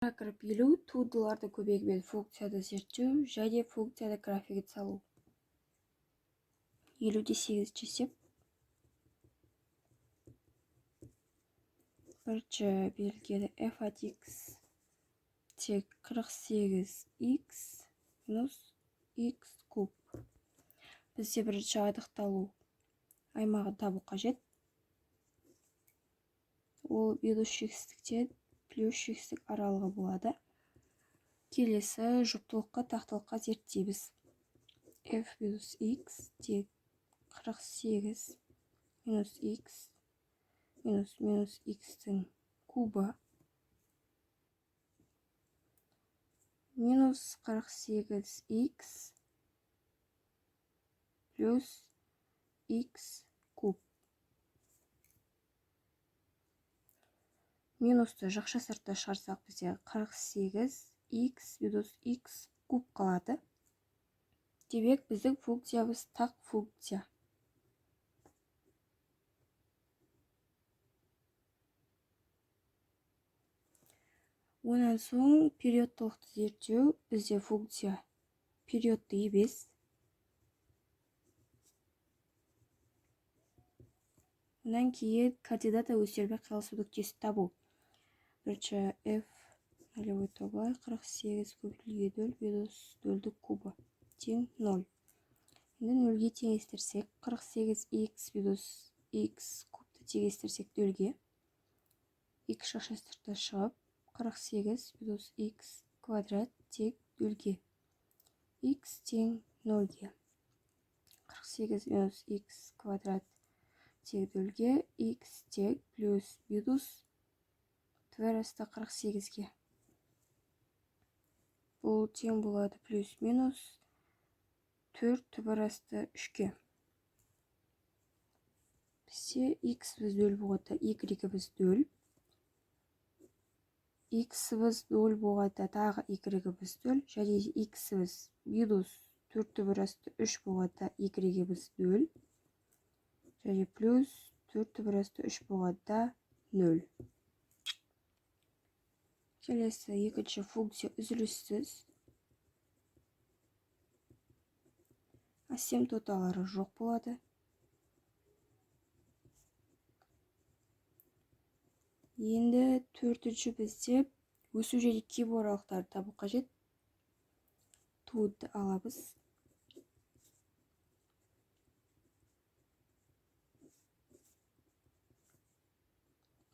кіріп елу туындыларды көбегімен функцияны зерттеу және функцияны графигін салу. 58 есеп. Бірінші белгілі f от x тек 48x минус x куб. Бізде бірінші анықталу аймағын табу қажет. Ол минус шексіздіктен плюс шексіздік аралығы болады. Келесі жұптылыққа тақтылыққа зерттейміз. f минус x тек 48 минус x минус x-тің кубы минус 48x плюс x куб. Минусты жақша сыртта шығарсақ бізде 48x минус x куб қалады. Демек біздің функциямыз тақ функция. Онан соң периодтылықты зерттеу. Бізде функция периодты емес. Онан кейін координата өстерме қиылысу нүктесін табу. Бірінші f нөлевой тобы 48 көбейтілген 0 минус 0-дің кубы тең 0. Енді 0-ге теңестірсек 48x минус x кубты теңестірсек 0-ге. X жақша сыртқа шығып 48 минус x квадрат тең 0-ге. X тең 0-ге. 48 минус x квадрат тең 0-ге. X тең плюс минус түбірасты 48-ге. Бұл тең болады плюс минус 4 түбірасты 3-ге. Бізде x біз 0 болғанда y біз 0. X біз 0 болғанда тағы y біз 0. Және x біз минус 4 түбірасты 3 болғанда y біз 0. Және плюс 4 түбірасты 3 болғанда 0. Келесі екінші функция үзіліссіз. Асемтоталары жоқ болады. Енді төртінші бізде өсу және кебу аралықтарды табу қажет. Туынды аламыз.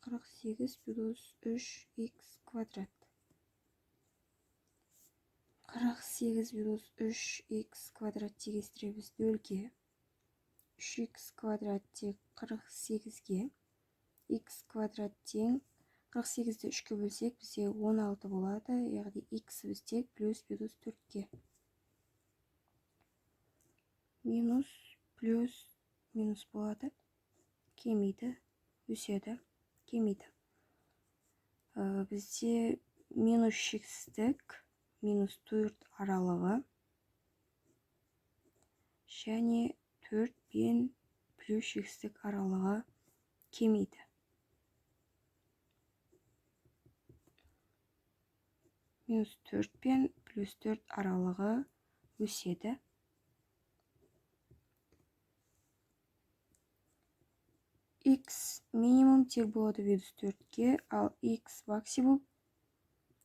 Қырық сегіз минус 3x квадрат. 48 минус 3x квадрат теңестіреміз 0-ге. 3x квадрат тең 48-ге. X квадрат тең 48-ді 3-ке бөлсек бізде 16 болады. Яғни x біз тең плюс минус 4-ге. Минус плюс минус болады. Кемейді, өседі, кемейді. Бізде минус шексіздік минус 4 аралығы және 4 пен плюс шексіздік аралығы кемейді. Минус 4 пен плюс 4 аралығы өседі. X минимум тең болады минус 4-ге, ал X максимум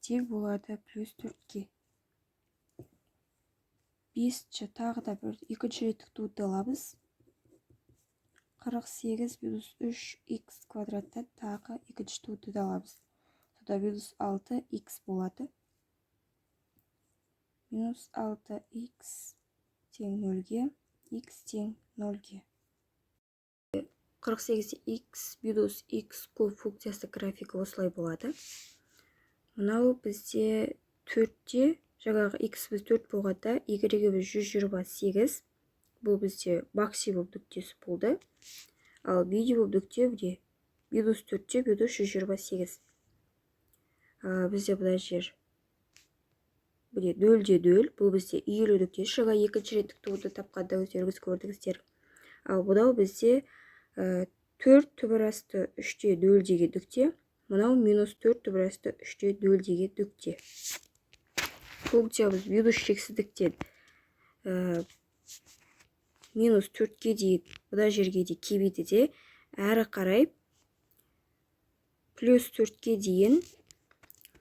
тең болады плюс 4-ге. Бесінші тағы да бір екінші реттік туынды аламыз. 48 минус 3x квадраттан тағы екінші туынды аламыз. Сонда минус 6x болады. Минус 6x тең 0-ге, x тең 0-ге. 48x минус x куб функциясы графигі осылай болады. Мынау бізде 4-те, жаңағы x біз 4 болғанда, y біз 128. Бұл бізде максимум нүктесі болды. Ал минимум нүкте міне минус 4-те минус 128. Бізде бұна жер міне 0-де 0. Бұл бізде иілу нүктесі. Жаңа екінші реттік туынды тапқанда өздеріңіз көрдіңіздер. Ал бұнау бізде 4 түбірасты 3-те 0 деген нүкте. Мынау минус 4 түбірасты 3-те нөлдегі дүкте. Функциямыз минус шексіздіктен минус 4-ке дейін бұда жерге де кебейді де әрі қарай плюс 4-ке дейін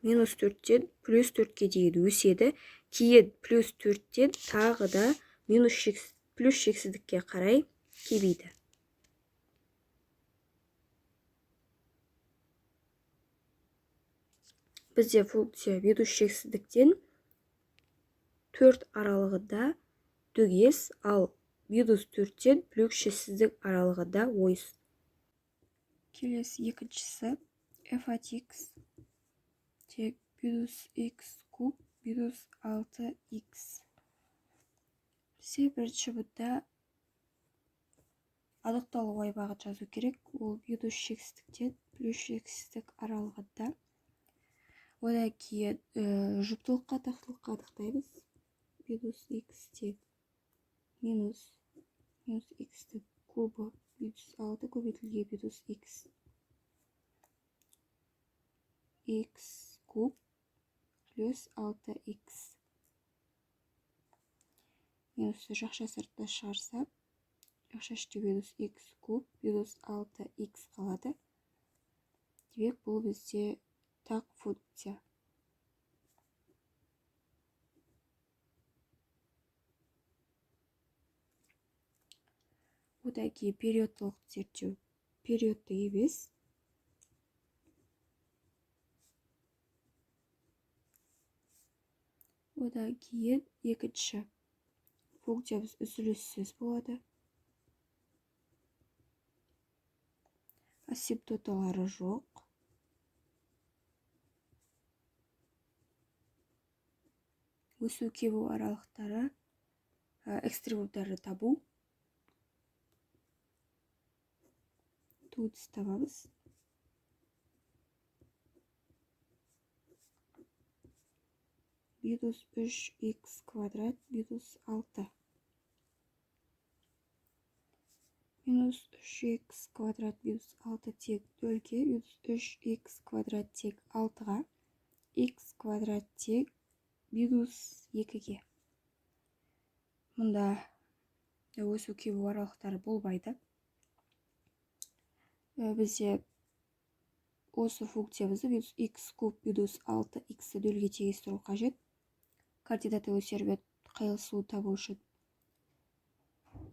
минус 4-тен плюс 4-ке дейін өседі. Кейін плюс 4-тен тағы да плюс шексіздікке қарай кебейді. Бізде функция минус шексіздіктен 4 аралығында дөңес, ал минус 4-тен плюс шексіздік аралығында ойыс. Келесі екіншісі f от x тек минус x куб минус 6x. Бізде бірінші бұнда анықталу аймағын жазу керек. Ол минус шексіздіктен плюс шексіздік аралығында. Одан кейін жұптылыққа тақтылыққа анықтаймыз. Минус x тек минус x кубы минус 6 көбейтілген минус x куб плюс 6x. Минусты жақша сыртына шығарсам, жақша іште минус x куб минус 6x қалады. Демек, бұл бізде тақ функция. Одан кейін периодтылық зерттеу. Периодты емес. Одан кейін екінші функциямыз үзіліссіз болады. Асимптоталары жоқ. Өсу кебу аралықтары, экстремумдарды табу. Тут табамыз. Минус 3x квадрат минус 6. Минус 3x квадрат минус 6 тек 0-ге, минус 3x квадрат тек 6-ға, x квадрат тек минус 2-ге. Мұнда өсу кебу аралықтары болмайды. Бізде осы функциямызды минус x куб минус 6x 0-ге теңестіру қажет. Координаты өсермен қиылысуын табу үшін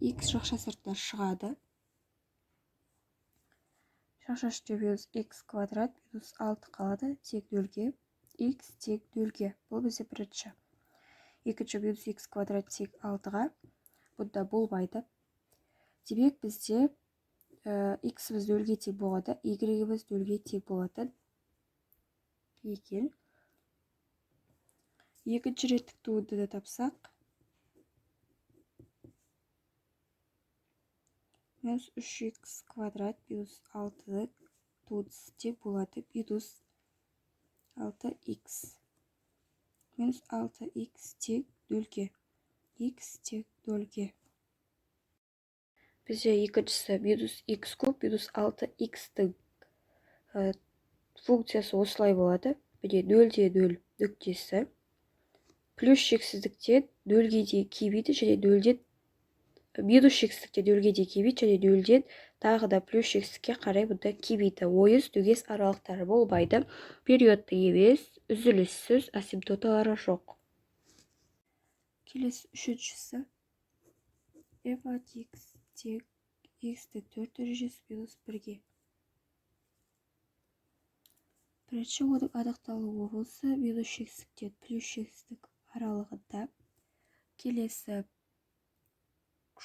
x жақша сыртына шығады. Жақша іште минус x квадрат минус 6 қалады, тек 0-ге, x тек 0-ге. Бұл бізде бірінші. Екінші минус x квадрат тек 6-ға. Бұнда болмайды. Демек, бізде x-іміз 0-ге тең болады, y-іміз 0-ге тең болатын екен. Екінші реттік туындыны тапсақ, минус 3x квадрат минус 6-ның туындысы тең болады минус 6x. Минус 6x тең 0-ге, x тең 0-ге. Бізде екіншісі минус x куб минус 6x-тің функциясы осылай болады. Міне 0-де 0 нүктесі. Плюс шексіздіктен 0-ге дейін кебейді, және 0-ден минус шексіздіктен 0-ге дейін кебейді, және 0-ден тағы да плюс шексіздікке қарай бұнда кебейді. Ойыс дөңес аралықтары болмайды. Периодты емес, үзіліссіз, асимптоталары жоқ. Келесі үшіншісі f от x тек x-тің 4 дәрежесі минус 1-ге. Бірінші оның анықталу болса минус шексіздіктен плюс шексіздік аралығында. Келесі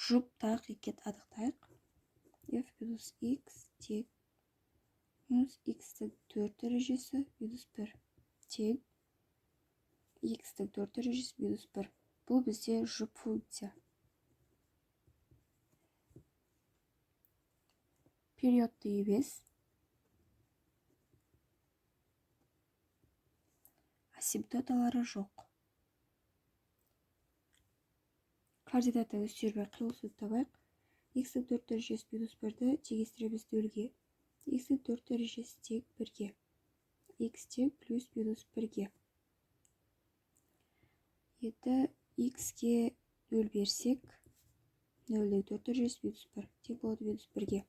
жұп тақ екен анықтайық. f минус x тек минус x-тің 4 дәрежесі минус 1 тең x-тің 4 дәрежесі минус 1. Бұл бізде жұп функция. Периодты емес. Асимптоталары жоқ. Координаты өстермен қиылысын табайық. x-тің 4 дәрежесі минус 1-ді теңестіреміз 0-ге. x-тің 4 дәрежесі тең 1-ге. x тең плюс минус 1-ге. Енді x-ге 0 берсек, 0-ді 4 дәрежесі минус 1 тең болады минус 1-ге.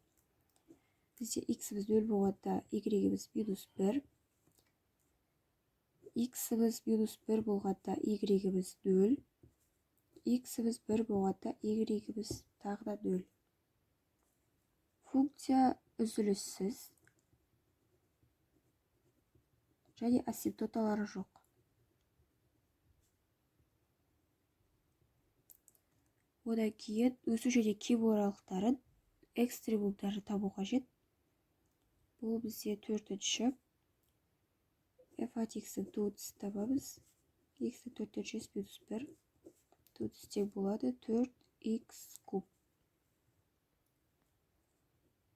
Бізде x-біз 0 болғанда, y-біз минус 1. X-біз минус 1 болғанда, y-біз 0. X-біз 1 болғанда, y-біз тағы да 0. Функция үзіліссіз және асимптоталары жоқ. Одан кейін өсу және кебу аралықтарын экстремумдарын табу қажет. Бұл бізде 4-ші. f от x-дің туындысын табамыз. X-дің 4 дәрежесі минус 1. Туындысы тең болады 4x куб.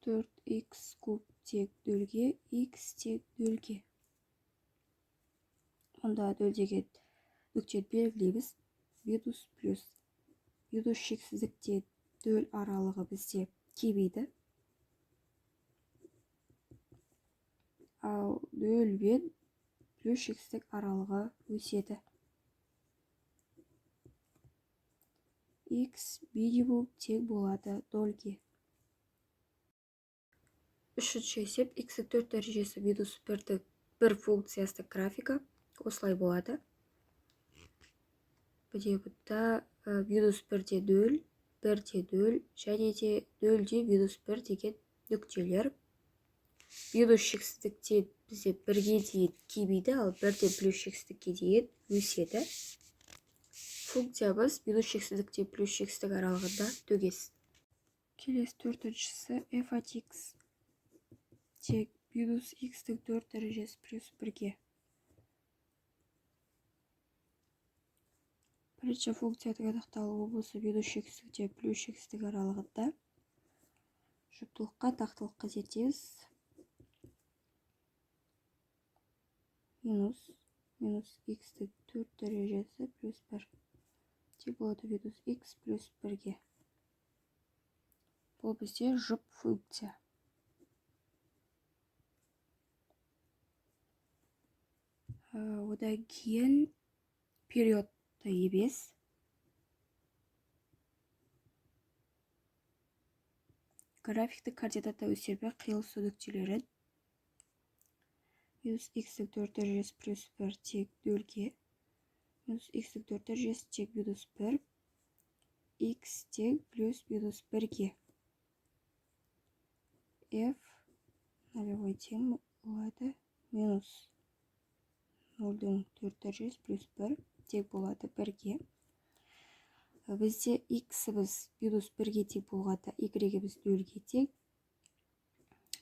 4x куб тең 0-ге, x тең 0-ге. Онда 0 деген нүктені белгілейміз. Минус плюс. Минус шексіздіктен 0 аралығы бізде кемейді. Ал 0 мен плюс шексіздік аралығы өседі. X минимум тең болады 0-ге. Үшінші есеп x-дің 4 дәрежесі минус 1-дің бір функциясының графика осылай болады. Бұде бұнда минус 1-де 0, 1-де 0, және де 0-де минус 1 деген нүктелер. Минус шексіздіктен бізде 1-ге дейін кемейді, ал 1-де плюс шексіздікке дейін өседі. Функциямыз минус шексіздіктен плюс шексіздік аралығында төгес. Келесі 4-шісі f от x тең минус x-дің 4 дәрежесі плюс 1-ге. Бірінші функцияның анықталуы болса минус шексіздіктен плюс шексіздік аралығында. Жұптылыққа тақтылыққа зерттейміз. Минус x-дің 4 дәрежесі плюс 1 тең болады минус x плюс 1-ге. Бұл бізде жұп функция. Одан кейін периодты емес. Графикті координата өсербе қиылысу нүктелерін. Минус x-дің 4 дәрежесі плюс 1 тең 0-ге. Минус x-дің 4 дәрежесі тең минус 1. X тең плюс минус 1-ге. F нолевой тең болады минус 0-дің 4 дәрежесі плюс 1 тең болады 1-ге. Бізде x-біз минус 1-ге тең болғанда, y-біз 0-ге тең.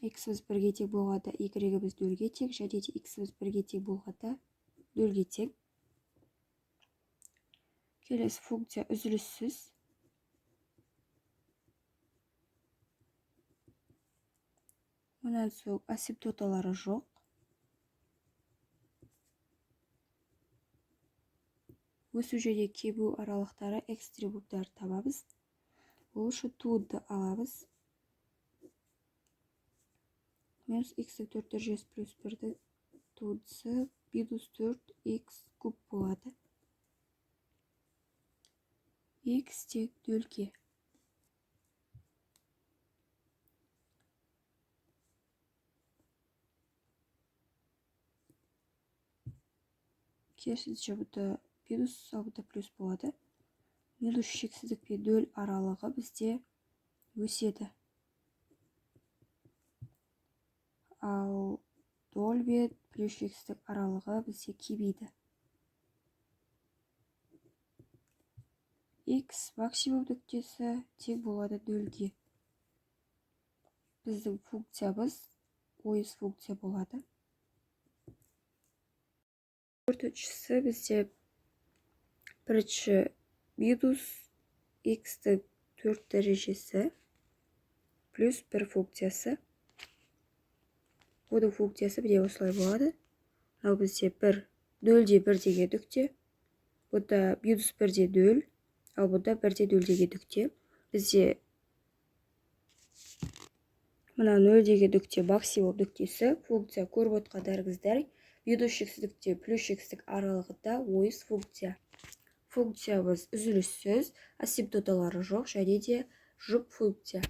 X-біз 1-ге тең болғанда, y-біз 0-ге тең, және де x-біз 1-ге тең болғанда 0-ге тең. Келесі функция үзіліссіз. Онан соң асимптоталары жоқ. Өсу және кебу аралықтары экстремумдарын табамыз. Ол үшін туынды аламыз. Минус x-дің 4 дәрежесі плюс 1-дің туындысы минус 4x куб болады. X тең 0-ге. Керісінше бұнда минус, ал бұнда плюс болады. Минус шексіздік пен 0 аралығы бізде өседі. Ал 0 мен плюс шексіздік аралығы бізде кемейді. X максимум нүктесі тең болады 0-ге. Біздің функциямыз ойыс функция болады. Төртіншісі бізде бірінші минус x-дің 4 дәрежесі плюс 1 функциясы. Оның функциясы бізде осылай болады. Ал бізде 0-де 1 деген нүкте. Бұнда минус 1-де 0, ал бұнда 1-де 0 деген нүкте. Бізде мына 0 деген нүкте максимум нүктесі. Функция көріп отқандарыңыздай минус шексіздікте плюс шексіздік аралығында ойыс функция. Функциямыз үзіліссіз, асимптоталары жоқ және де жұп функция.